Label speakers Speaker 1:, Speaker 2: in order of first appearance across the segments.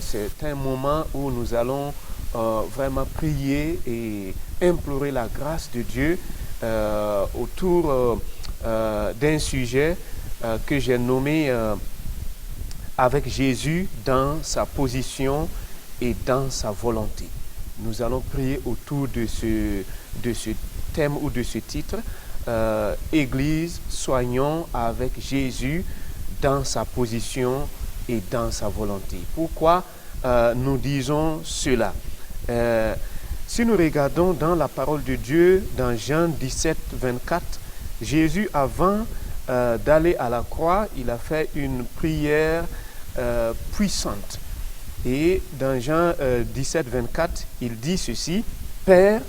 Speaker 1: c'est un moment où nous allons vraiment prier et implorer la grâce de Dieu autour d'un sujet que j'ai nommé avec Jésus dans sa position et dans sa volonté. Nous allons prier autour de ce thème ou de ce titre, Église, soignons avec Jésus dans sa position et dans sa volonté. Pourquoi nous disons cela? Si nous regardons dans la parole de Dieu, dans Jean 17, 24, Jésus, avant d'aller à la croix, il a fait une prière puissante. Et dans Jean 17, 24, il dit ceci: Père,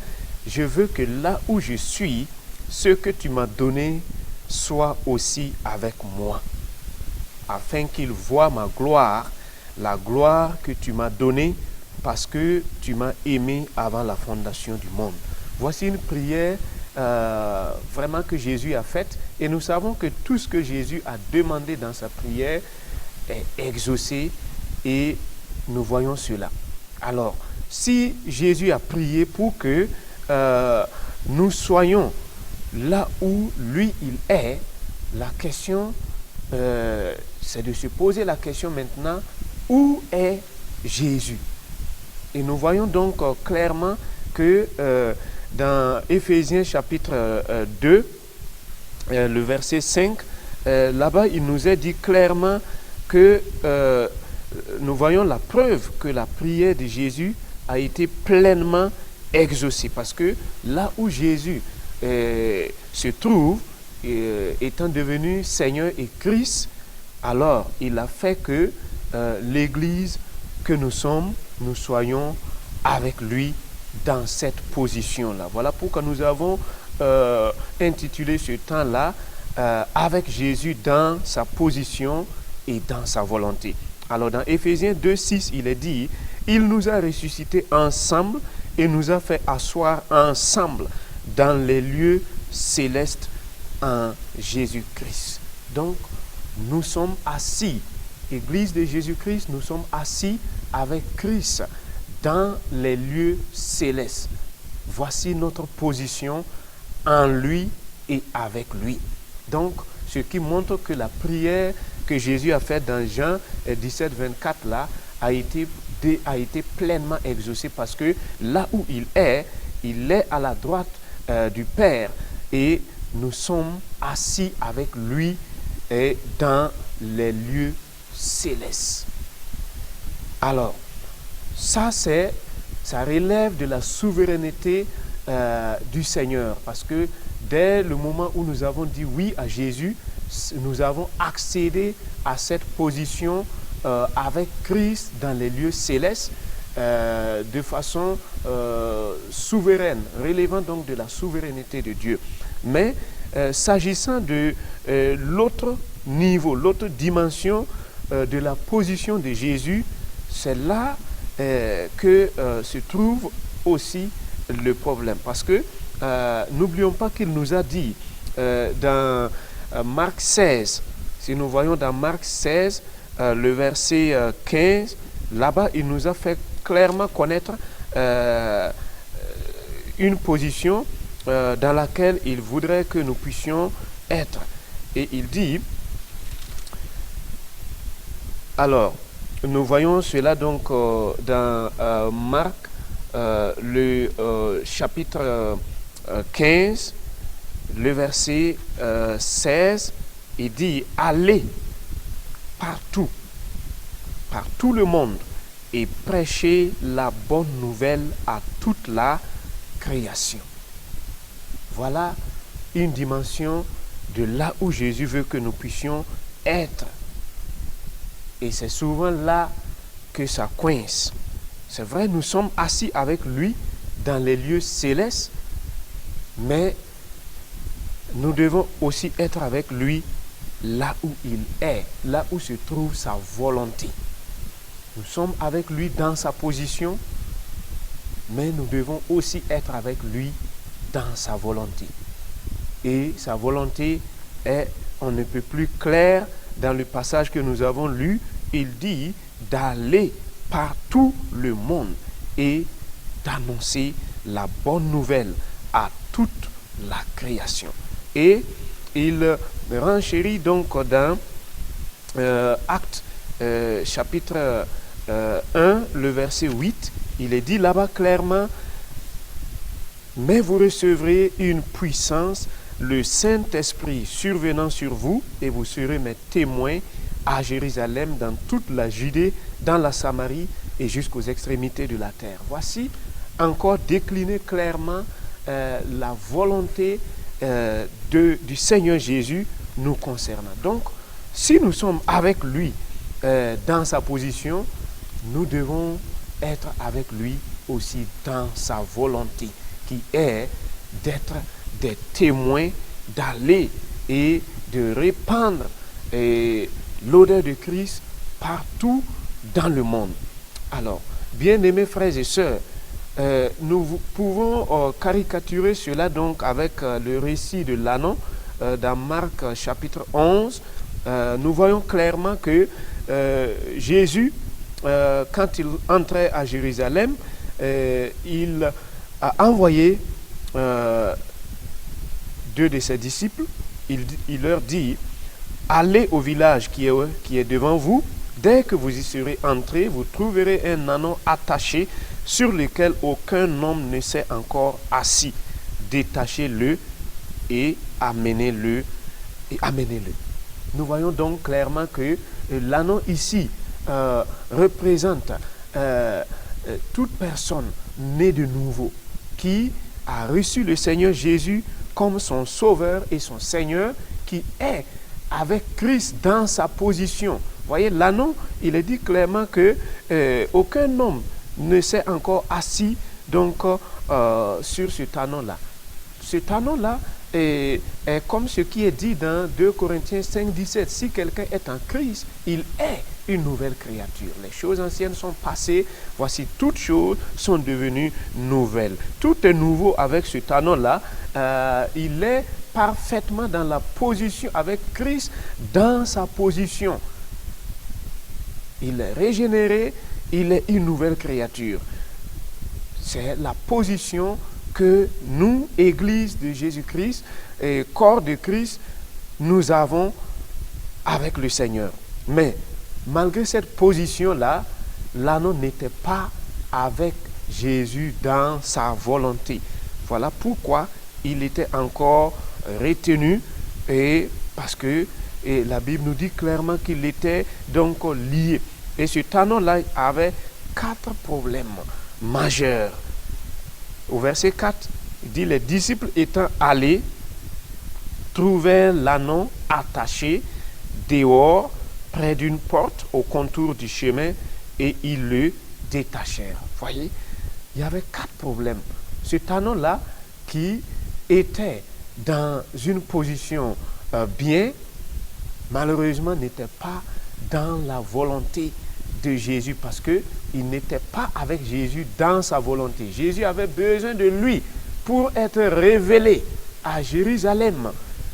Speaker 1: je veux que là où je suis, ce que tu m'as donné soit aussi avec moi, afin qu'ils voient ma gloire, la gloire que tu m'as donnée, parce que tu m'as aimé avant la fondation du monde. Voici une prière vraiment que Jésus a faite, et nous savons que tout ce que Jésus a demandé dans sa prière est exaucé, et nous voyons cela. Alors, si Jésus a prié pour que nous soyons là où lui il est, la question c'est de se poser la question maintenant: où est Jésus? Et nous voyons donc clairement que dans Éphésiens chapitre 2, le verset 5, là-bas il nous est dit clairement que nous voyons la preuve que la prière de Jésus a été pleinement exaucée. Parce que là où Jésus se trouve, étant devenu Seigneur et Christ, alors il a fait que l'Église que nous sommes, nous soyons avec lui dans cette position-là. Voilà pourquoi nous avons intitulé ce temps-là avec Jésus dans sa position et dans sa volonté. Alors dans Éphésiens 2, 6, il est dit: il nous a ressuscités ensemble et nous a fait asseoir ensemble dans les lieux célestes en Jésus-Christ. Donc, nous sommes assis, Église de Jésus-Christ, nous sommes assis avec Christ dans les lieux célestes. Voici notre position en lui et avec lui. Donc, ce qui montre que la prière que Jésus a faite dans Jean 17, 24 là, a été pleinement exaucée, parce que là où il est à la droite du Père, et nous sommes assis avec lui et dans les lieux célestes. Alors, ça relève de la souveraineté du Seigneur, parce que dès le moment où nous avons dit oui à Jésus, nous avons accédé à cette position avec Christ dans les lieux célestes de façon souveraine, relevant donc de la souveraineté de Dieu. Mais s'agissant de l'autre niveau, l'autre dimension de la position de Jésus, c'est là que se trouve aussi le problème. Parce que n'oublions pas qu'il nous a dit dans Marc 16, si nous voyons dans Marc 16, le verset 15, là-bas, il nous a fait clairement connaître une position dans laquelle il voudrait que nous puissions être. Et il dit, alors, nous voyons cela donc dans Marc, le chapitre 15, le verset 16, il dit: allez partout, par tout le monde, et prêchez la bonne nouvelle à toute la création. Voilà une dimension de là où Jésus veut que nous puissions être. Et c'est souvent là que ça coince. C'est vrai, nous sommes assis avec lui dans les lieux célestes, mais nous devons aussi être avec lui là où il est, là où se trouve sa volonté. Nous sommes avec lui dans sa position, mais nous devons aussi être avec lui dans sa volonté. Et sa volonté est, on ne peut plus clair dans le passage que nous avons lu. Il dit d'aller par tout le monde et d'annoncer la bonne nouvelle à toute la création. Et il renchérit donc dans Actes chapitre 1, le verset 8, il est dit là-bas clairement, mais vous recevrez une puissance, le Saint-Esprit survenant sur vous, et vous serez mes témoins à Jérusalem, dans toute la Judée, dans la Samarie et jusqu'aux extrémités de la terre. Voici encore décliné clairement la volonté du Seigneur Jésus nous concernant. Donc, si nous sommes avec lui dans sa position, nous devons être avec lui aussi dans sa volonté, qui est d'être des témoins, d'aller et de répandre l'odeur de Christ partout dans le monde. Alors, bien-aimés frères et sœurs, nous pouvons caricaturer cela donc avec le récit de l'anneau dans Marc chapitre 11. Nous voyons clairement que Jésus, quand il entrait à Jérusalem, il a envoyé 2 de ses disciples. Il leur dit, allez au village qui est devant vous. Dès que vous y serez entrés, vous trouverez un anneau attaché sur lequel aucun homme ne s'est encore assis. Détachez-le et amenez-le. Nous voyons donc clairement que l'anneau ici représente toute personne née de nouveau qui a reçu le Seigneur Jésus comme son Sauveur et son Seigneur, qui est avec Christ dans sa position. Voyez, l'anneau, il est dit clairement que aucun homme ne s'est encore assis donc sur cet anneau-là. Cet anneau-là est comme ce qui est dit dans 2 Corinthiens 5, 17. Si quelqu'un est en Christ, il est une nouvelle créature. Les choses anciennes sont passées, voici toutes choses sont devenues nouvelles. Tout est nouveau avec cet anneau-là. Il est parfaitement dans la position, avec Christ dans sa position. Il est régénéré, il est une nouvelle créature. C'est la position que nous, Église de Jésus-Christ et corps de Christ, nous avons avec le Seigneur. Mais malgré cette position-là, l'anneau n'était pas avec Jésus dans sa volonté. Voilà pourquoi il était encore retenu, et parce que la Bible nous dit clairement qu'il était donc lié. Et cet anneau-là avait 4 problèmes majeurs. Au verset 4, il dit, les disciples étant allés, trouvèrent l'anneau attaché dehors, près d'une porte, au contour du chemin, et ils le détachèrent. Voyez, il y avait 4 problèmes. Cet anneau-là, qui était dans une position bien, malheureusement n'était pas dans la volonté de Jésus, parce qu'il n'était pas avec Jésus dans sa volonté. Jésus avait besoin de lui pour être révélé à Jérusalem.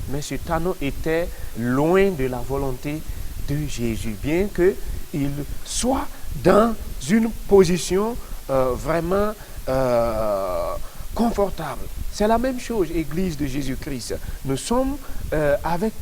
Speaker 1: Mais cet anneau était loin de la volonté de Jésus, bien qu'il soit dans une position vraiment confortable. C'est la même chose, Église de Jésus-Christ. Nous sommes avec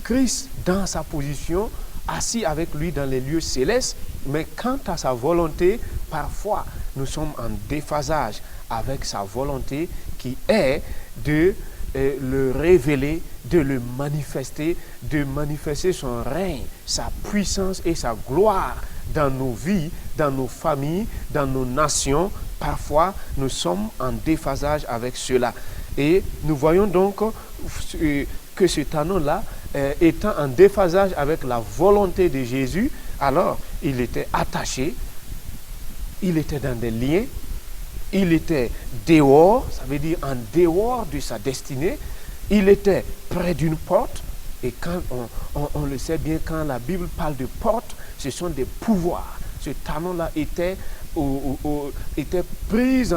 Speaker 1: Christ dans sa position, assis avec lui dans les lieux célestes, mais quant à sa volonté, parfois nous sommes en déphasage avec sa volonté, qui est de le révéler, de le manifester, de manifester son règne, sa puissance et sa gloire dans nos vies, dans nos familles, dans nos nations. Parfois, nous sommes en déphasage avec cela. Et nous voyons donc que cet anneau-là, étant en déphasage avec la volonté de Jésus, alors il était attaché, il était dans des liens, il était dehors, ça veut dire en dehors de sa destinée, il était près d'une porte, et quand on le sait bien, quand la Bible parle de porte, ce sont des pouvoirs. Ce anneau-là était pris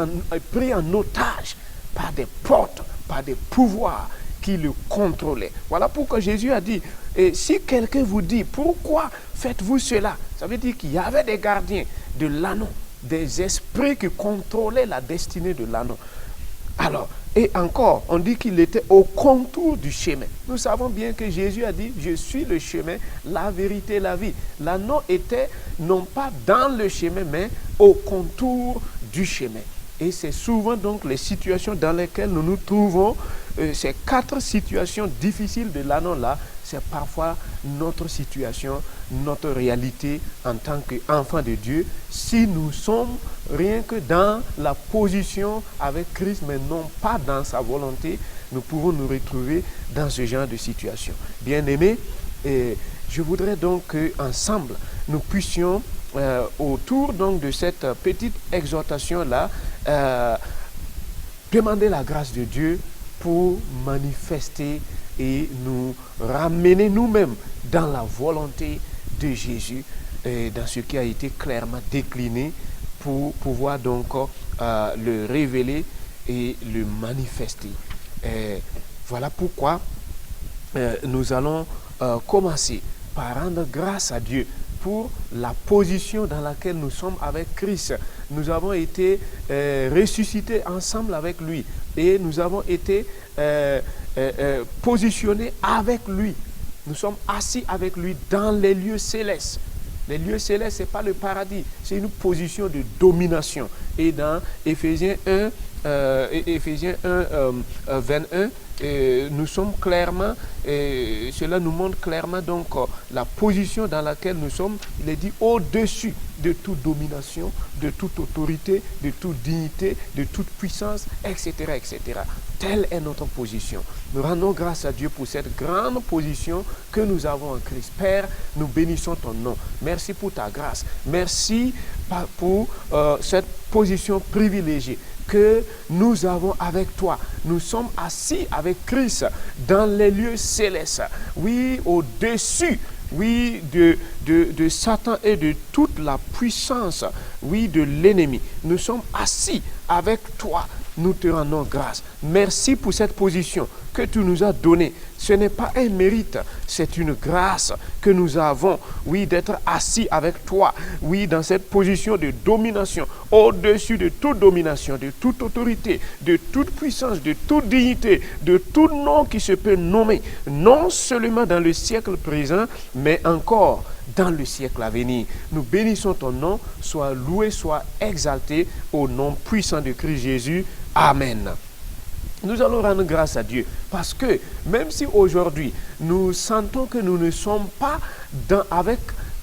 Speaker 1: en otage par des portes, par des pouvoirs qui le contrôlaient. Voilà pourquoi Jésus a dit, et si quelqu'un vous dit, pourquoi faites-vous cela? Ça veut dire qu'il y avait des gardiens de l'anneau, des esprits qui contrôlaient la destinée de l'anneau. Alors, et encore, on dit qu'il était au contour du chemin. Nous savons bien que Jésus a dit, je suis le chemin, la vérité, la vie. L'anneau était non pas dans le chemin, mais au contour du chemin. Et c'est souvent donc les situations dans lesquelles nous nous trouvons, ces 4 situations difficiles de l'anneau-là, c'est parfois notre situation, notre réalité en tant qu'enfants de Dieu. Si nous sommes rien que dans la position avec Christ, mais non pas dans sa volonté, nous pouvons nous retrouver dans ce genre de situation. Bien-aimés, je voudrais donc qu'ensemble, nous puissions, autour donc de cette petite exhortation-là, demander la grâce de Dieu pour manifester et nous ramener nous-mêmes dans la volonté de Jésus, dans ce qui a été clairement décliné pour pouvoir donc le révéler et le manifester. Voilà pourquoi nous allons commencer par rendre grâce à Dieu pour la position dans laquelle nous sommes avec Christ. Nous avons été ressuscités ensemble avec lui et nous avons été positionnés avec lui. Nous sommes assis avec lui dans les lieux célestes. Les lieux célestes, ce n'est pas le paradis, c'est une position de domination. Et dans Éphésiens 1, 21, nous sommes clairement, cela nous montre clairement donc la position dans laquelle nous sommes. Il est dit au-dessus de toute domination, de toute autorité, de toute dignité, de toute puissance, etc., etc. Telle est notre position. Nous rendons grâce à Dieu pour cette grande position que nous avons en Christ. Père, nous bénissons ton nom. Merci pour ta grâce. Merci pour cette position privilégiée que nous avons avec toi. Nous sommes assis avec Christ dans les lieux célestes. Oui, au-dessus, oui, de Satan et de toute la puissance, oui, de l'ennemi. Nous sommes assis avec toi. Nous te rendons grâce. Merci pour cette position que tu nous as donnée. Ce n'est pas un mérite, c'est une grâce que nous avons, oui, d'être assis avec toi, oui, dans cette position de domination, au-dessus de toute domination, de toute autorité, de toute puissance, de toute dignité, de tout nom qui se peut nommer, non seulement dans le siècle présent, mais encore dans le siècle à venir. Nous bénissons ton nom, sois loué, sois exalté au nom puissant de Christ Jésus. Amen. Nous allons rendre grâce à Dieu parce que même si aujourd'hui nous sentons que nous ne sommes pas avec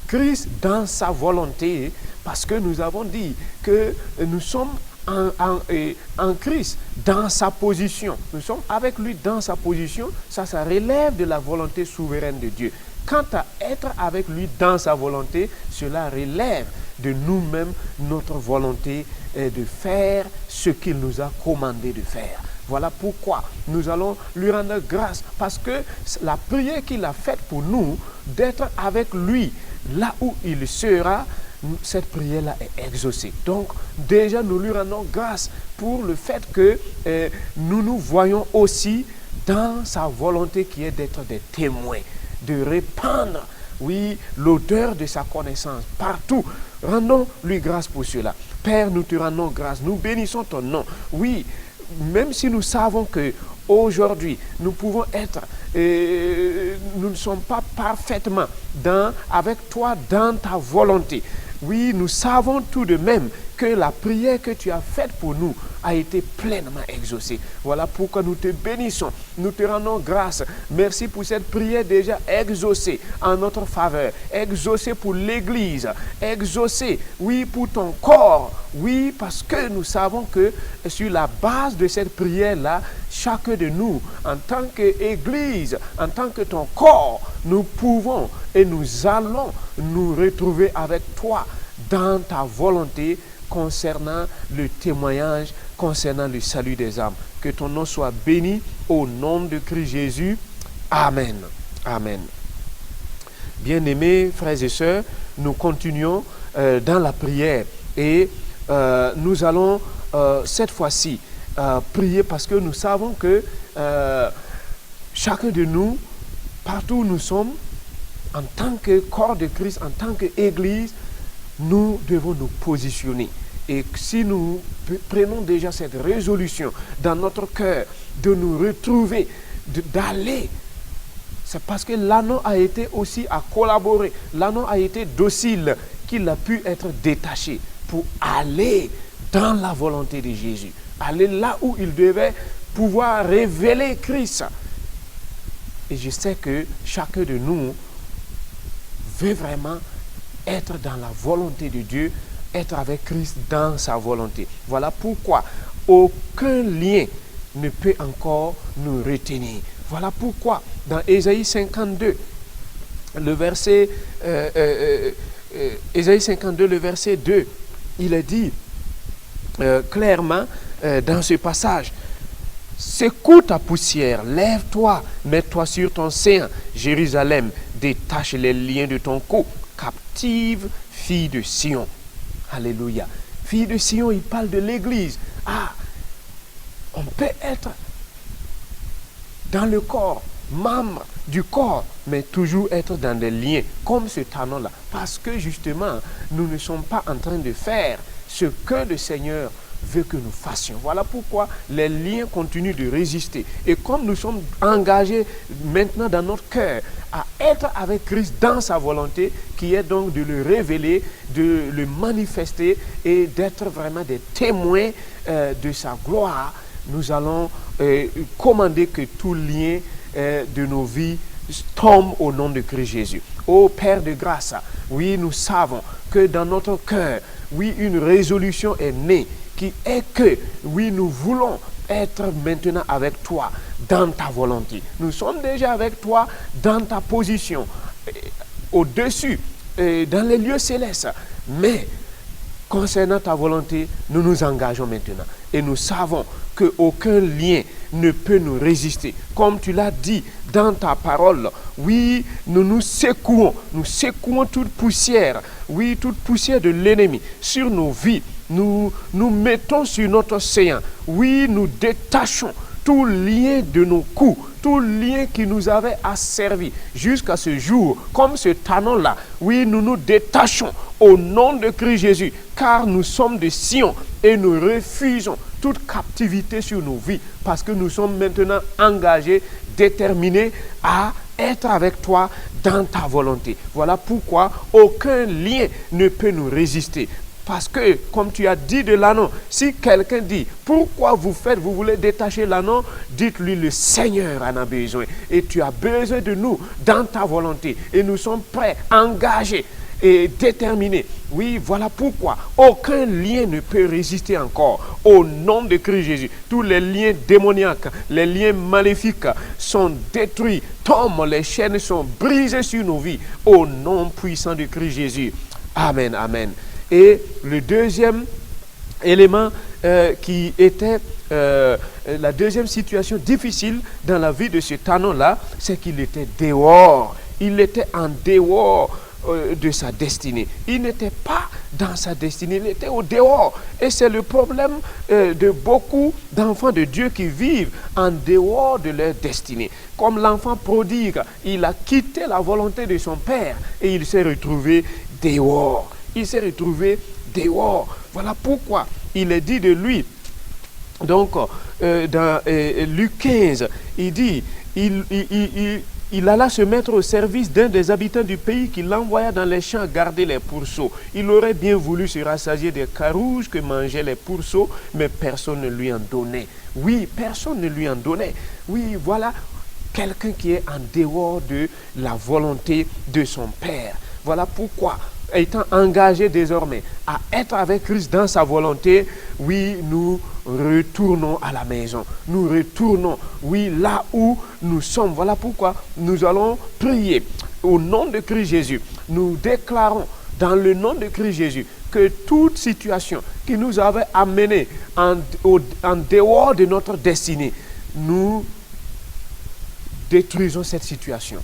Speaker 1: Christ dans sa volonté, parce que nous avons dit que nous sommes en Christ dans sa position, nous sommes avec lui dans sa position, ça relève de la volonté souveraine de Dieu. Quant à être avec lui dans sa volonté, cela relève de nous-mêmes, notre volonté de faire ce qu'il nous a commandé de faire. Voilà pourquoi nous allons lui rendre grâce, parce que la prière qu'il a faite pour nous, d'être avec lui là où il sera, cette prière-là est exaucée. Donc déjà nous lui rendons grâce pour le fait que nous nous voyons aussi dans sa volonté qui est d'être des témoins, de répandre, oui, l'odeur de sa connaissance partout. Rendons-lui grâce pour cela. Père, nous te rendons grâce, nous bénissons ton nom. Oui, même si nous savons que aujourd'hui nous pouvons être, nous ne sommes pas parfaitement avec toi dans ta volonté. Oui, nous savons tout de même que la prière que tu as faite pour nous a été pleinement exaucée. Voilà pourquoi nous te bénissons, nous te rendons grâce. Merci pour cette prière déjà exaucée en notre faveur, exaucée pour l'Église, exaucée, oui, pour ton corps. Oui, parce que nous savons que sur la base de cette prière-là, chacun de nous, en tant qu'Église, en tant que ton corps, nous pouvons et nous allons nous retrouver avec toi dans ta volonté concernant le témoignage, concernant le salut des âmes. Que ton nom soit béni au nom de Christ Jésus. Amen. Amen. Bien-aimés frères et sœurs, nous continuons dans la prière et nous allons cette fois-ci prier parce que nous savons que chacun de nous, partout où nous sommes, en tant que corps de Christ, en tant qu'Église, nous devons nous positionner. Et si nous prenons déjà cette résolution dans notre cœur de nous retrouver, d'aller, c'est parce que l'anneau a été aussi à collaborer, l'anneau a été docile, qu'il a pu être détaché pour aller dans la volonté de Jésus, aller là où il devait pouvoir révéler Christ. Et je sais que chacun de nous veut vraiment être dans la volonté de Dieu, être avec Christ dans sa volonté. Voilà pourquoi aucun lien ne peut encore nous retenir. Voilà pourquoi dans Ésaïe 52, le verset, Ésaïe 52, le verset 2, il est dit clairement dans ce passage: secoue ta poussière, lève-toi, mets-toi sur ton séant, Jérusalem, détache les liens de ton cou, captive fille de Sion. Alléluia. Fille de Sion, il parle de l'Église. Ah, on peut être dans le corps, membre du corps, mais toujours être dans des liens, comme ce talon-là. Parce que justement, nous ne sommes pas en train de faire ce que le Seigneur veut que nous fassions. Voilà pourquoi les liens continuent de résister. Et comme nous sommes engagés maintenant dans notre cœur à être avec Christ dans sa volonté, qui est donc de le révéler, de le manifester et d'être vraiment des témoins de sa gloire, nous allons commander que tout lien de nos vies tombe au nom de Christ Jésus. Ô Père de grâce, oui, nous savons que dans notre cœur, oui, une résolution est née, qui est que, oui, nous voulons être maintenant avec toi dans ta volonté. Nous sommes déjà avec toi dans ta position, au-dessus, dans les lieux célestes. Mais concernant ta volonté, nous nous engageons maintenant. Et nous savons qu'aucun lien ne peut nous résister. Comme tu l'as dit dans ta parole, oui, nous secouons toute poussière, oui, toute poussière de l'ennemi sur nos vies. Nous mettons sur notre séant, oui, nous détachons tout lien de nos coups, tout lien qui nous avait asservi jusqu'à ce jour, comme ce talon-là, oui, nous nous détachons au nom de Christ Jésus, car nous sommes de Sion et nous refusons toute captivité sur nos vies, parce que nous sommes maintenant engagés, déterminés à être avec toi dans ta volonté. Voilà pourquoi aucun lien ne peut nous résister. Parce que, comme tu as dit de l'anneau, si quelqu'un dit, pourquoi vous voulez détacher l'anneau, dites-lui, le Seigneur en a besoin. Et tu as besoin de nous dans ta volonté. Et nous sommes prêts, engagés et déterminés. Oui, voilà pourquoi aucun lien ne peut résister encore au nom de Christ Jésus. Tous les liens démoniaques, les liens maléfiques sont détruits, tombent, les chaînes sont brisées sur nos vies au nom puissant de Christ Jésus. Amen, amen. Et le deuxième élément qui était la deuxième situation difficile dans la vie de ce talon-là, c'est qu'il était dehors. Il était en dehors de sa destinée. Il n'était pas dans sa destinée, il était au dehors. Et c'est le problème de beaucoup d'enfants de Dieu qui vivent en dehors de leur destinée. Comme l'enfant prodigue, il a quitté la volonté de son père et il s'est retrouvé dehors. Il s'est retrouvé dehors. Voilà pourquoi il est dit de lui, donc dans Luc 15, il dit, il alla se mettre au service d'un des habitants du pays qui l'envoya dans les champs garder les pourceaux. Il aurait bien voulu se rassasier des carouges que mangeaient les pourceaux, mais personne ne lui en donnait. Oui, personne ne lui en donnait. Oui, voilà quelqu'un qui est en dehors de la volonté de son Père. Voilà pourquoi, étant engagé désormais à être avec Christ dans sa volonté, oui, nous retournons à la maison. Nous retournons, oui, là où nous sommes. Voilà pourquoi nous allons prier au nom de Christ Jésus. Nous déclarons dans le nom de Christ Jésus que toute situation qui nous avait amenés en dehors de notre destinée, nous détruisons cette situation.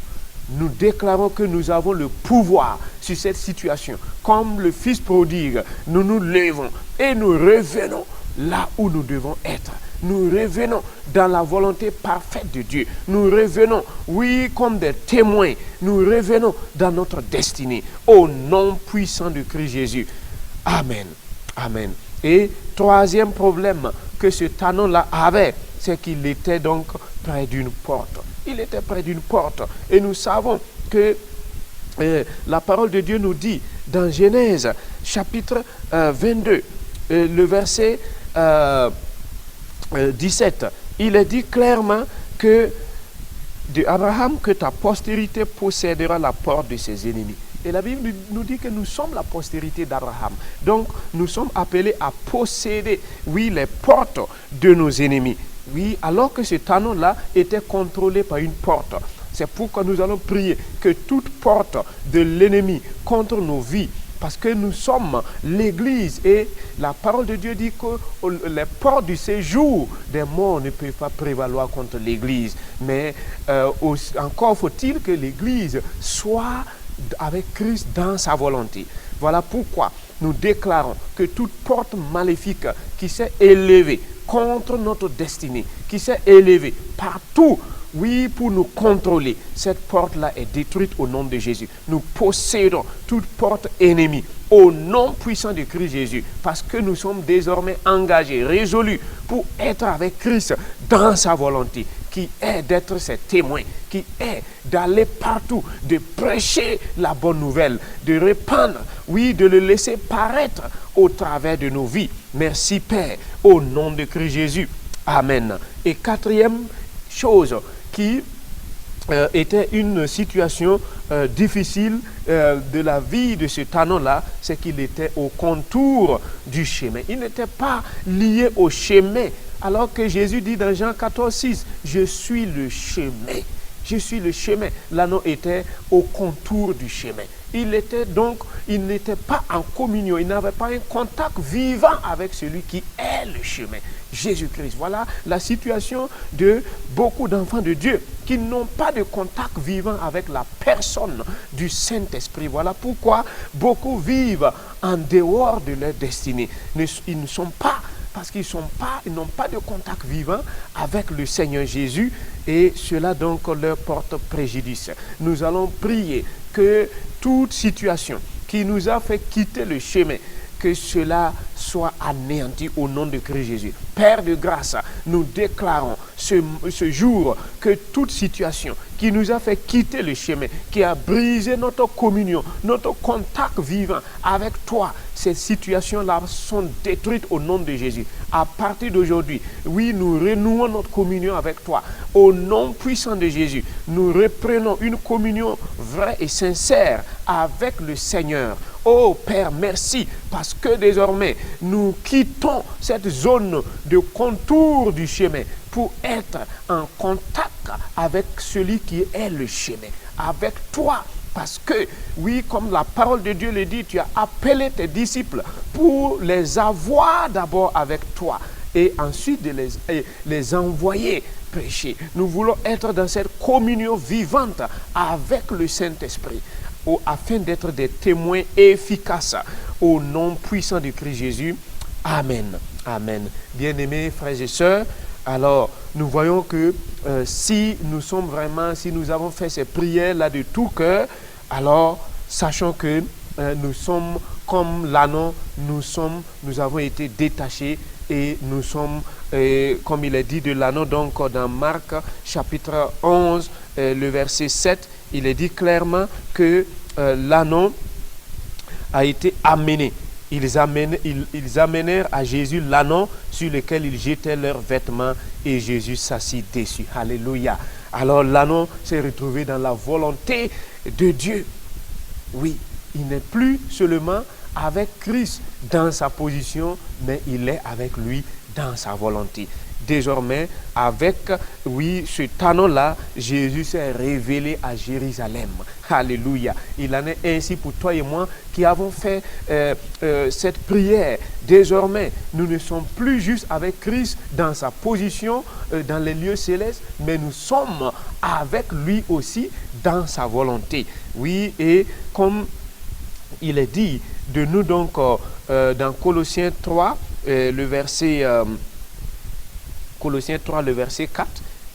Speaker 1: Nous déclarons que nous avons le pouvoir sur cette situation. Comme le Fils prodigue, nous nous levons et nous revenons là où nous devons être, nous revenons dans la volonté parfaite de Dieu. Nous revenons, oui, comme des témoins, nous revenons dans notre destinée, au nom puissant de Christ Jésus. Amen. Amen. Et troisième problème que ce tannant-là avait, c'est qu'il était donc près d'une porte. Il était près d'une porte. Et nous savons que la parole de Dieu nous dit dans Genèse chapitre 22, le verset 17, il est dit clairement que de Abraham que ta postérité possédera la porte de ses ennemis. Et la Bible nous dit que nous sommes la postérité d'Abraham. Donc, nous sommes appelés à posséder, oui, les portes de nos ennemis. Oui, alors que ce tannant-là était contrôlé par une porte. C'est pourquoi nous allons prier que toute porte de l'ennemi contre nos vies, parce que nous sommes l'Église et la parole de Dieu dit que les portes du séjour des morts ne peuvent pas prévaloir contre l'Église. Mais encore faut-il que l'Église soit avec Christ dans sa volonté. Voilà pourquoi nous déclarons que toute porte maléfique qui s'est élevée contre notre destinée, qui s'est élevée partout, oui, pour nous contrôler, cette porte-là est détruite au nom de Jésus. Nous possédons toute porte ennemie au nom puissant de Christ Jésus, parce que nous sommes désormais engagés, résolus pour être avec Christ dans sa volonté, qui est d'être ses témoins, qui est d'aller partout, de prêcher la bonne nouvelle, de répandre, oui, de le laisser paraître au travers de nos vies. Merci Père, au nom de Christ Jésus. Amen. Et quatrième chose qui était une situation difficile de la vie de ce tannant-là, c'est qu'il était au contour du chemin. Il n'était pas lié au chemin, alors que Jésus dit dans Jean 14, 6, « Je suis le chemin ». Je suis le chemin. L'anneau était au contour du chemin. Il n'était pas en communion, il n'avait pas un contact vivant avec celui qui est le chemin, Jésus-Christ. Voilà la situation de beaucoup d'enfants de Dieu qui n'ont pas de contact vivant avec la personne du Saint-Esprit. Voilà pourquoi beaucoup vivent en dehors de leur destinée. Ils ne sont pas, parce qu'ils n'ont pas de contact vivant avec le Seigneur Jésus, et cela donc leur porte préjudice. Nous allons prier que toute situation qui nous a fait quitter le chemin, que cela soit anéanti au nom de Christ Jésus. Père de grâce, nous déclarons ce jour que toute situation qui nous a fait quitter le chemin, qui a brisé notre communion, notre contact vivant avec toi, ces situations-là sont détruites au nom de Jésus. À partir d'aujourd'hui, oui, nous renouons notre communion avec toi. Au nom puissant de Jésus, nous reprenons une communion vraie et sincère avec le Seigneur. Oh Père, merci, parce que désormais, nous quittons cette zone de contour du chemin pour être en contact avec celui qui est le chemin, avec toi. Parce que, oui, comme la parole de Dieu le dit, tu as appelé tes disciples pour les avoir d'abord avec toi et ensuite de les envoyer prêcher. Nous voulons être dans cette communion vivante avec le Saint-Esprit, afin d'être des témoins efficaces au nom puissant de Christ Jésus. Amen. Amen. Bien-aimés frères et sœurs, alors nous voyons que si nous avons fait ces prières-là de tout cœur, alors sachons que nous sommes comme l'anneau, nous avons été détachés et nous sommes, comme il est dit de l'anneau, donc dans Marc chapitre 11, le verset 7, il est dit clairement que l'anneau a été amené. Ils amenèrent à Jésus l'anneau sur lequel ils jetaient leurs vêtements et Jésus s'assit dessus. Alléluia. Alors l'anneau s'est retrouvé dans la volonté de Dieu. Oui, il n'est plus seulement avec Christ dans sa position, mais il est avec lui dans sa volonté. Désormais, avec, oui, ce tannant-là, Jésus s'est révélé à Jérusalem. Alléluia. Il en est ainsi pour toi et moi qui avons fait cette prière. Désormais, nous ne sommes plus juste avec Christ dans sa position dans les lieux célestes, mais nous sommes avec lui aussi dans sa volonté. Oui, et comme il est dit de nous donc dans Colossiens 3, le verset Colossiens 3, le verset 4,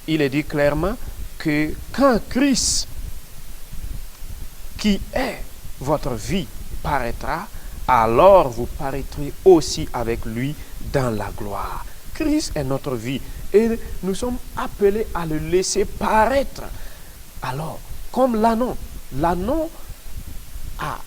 Speaker 1: il est dit clairement que quand Christ, qui est votre vie, paraîtra, alors vous paraîtrez aussi avec lui dans la gloire. Christ est notre vie et nous sommes appelés à le laisser paraître. Alors, comme l'anneau a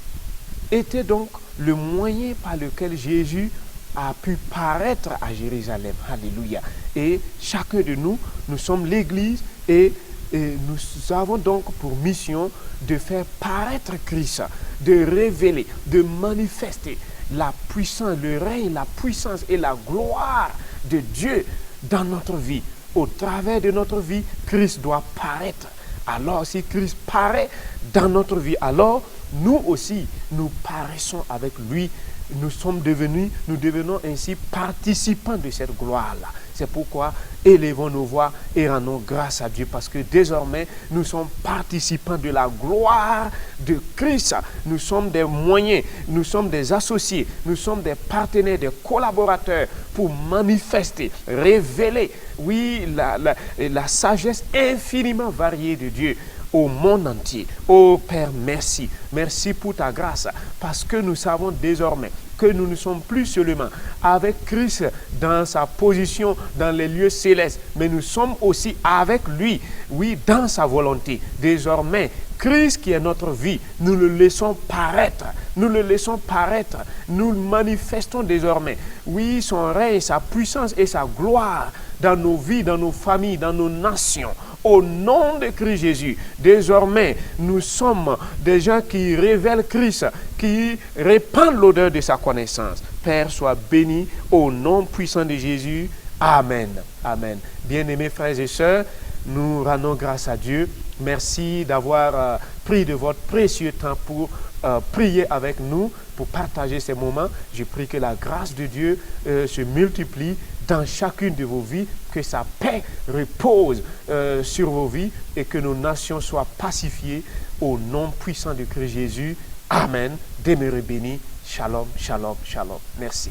Speaker 1: été donc le moyen par lequel Jésus a pu paraître à Jérusalem. Alléluia. Et chacun de nous, nous sommes l'Église et nous avons donc pour mission de faire paraître Christ, de révéler, de manifester la puissance, le règne, la puissance et la gloire de Dieu dans notre vie. Au travers de notre vie, Christ doit paraître. Alors si Christ paraît dans notre vie, alors nous aussi, nous paraissons avec lui. Nous devenons ainsi participants de cette gloire-là. C'est pourquoi élevons nos voix et rendons grâce à Dieu, parce que désormais, nous sommes participants de la gloire de Christ. Nous sommes des moyens, nous sommes des associés, nous sommes des partenaires, des collaborateurs pour manifester, révéler, oui, la sagesse infiniment variée de Dieu au monde entier. Oh Père, merci. Merci pour ta grâce, parce que nous savons désormais que nous ne sommes plus seulement avec Christ dans sa position dans les lieux célestes, mais nous sommes aussi avec lui, oui, dans sa volonté. Désormais, Christ qui est notre vie, nous le laissons paraître. Nous le laissons paraître. Nous manifestons désormais, oui, son règne, sa puissance et sa gloire dans nos vies, dans nos familles, dans nos nations. Au nom de Christ Jésus, désormais, nous sommes des gens qui révèlent Christ, qui répandent l'odeur de sa connaissance. Père, sois béni au nom puissant de Jésus. Amen. Amen. Bien-aimés frères et sœurs, nous rendons grâce à Dieu. Merci d'avoir pris de votre précieux temps pour prier avec nous, pour partager ces moments. Je prie que la grâce de Dieu se multiplie dans chacune de vos vies, que sa paix repose sur vos vies et que nos nations soient pacifiées au nom puissant de Christ Jésus. Amen. Demeurez bénis. Shalom, shalom, shalom. Merci.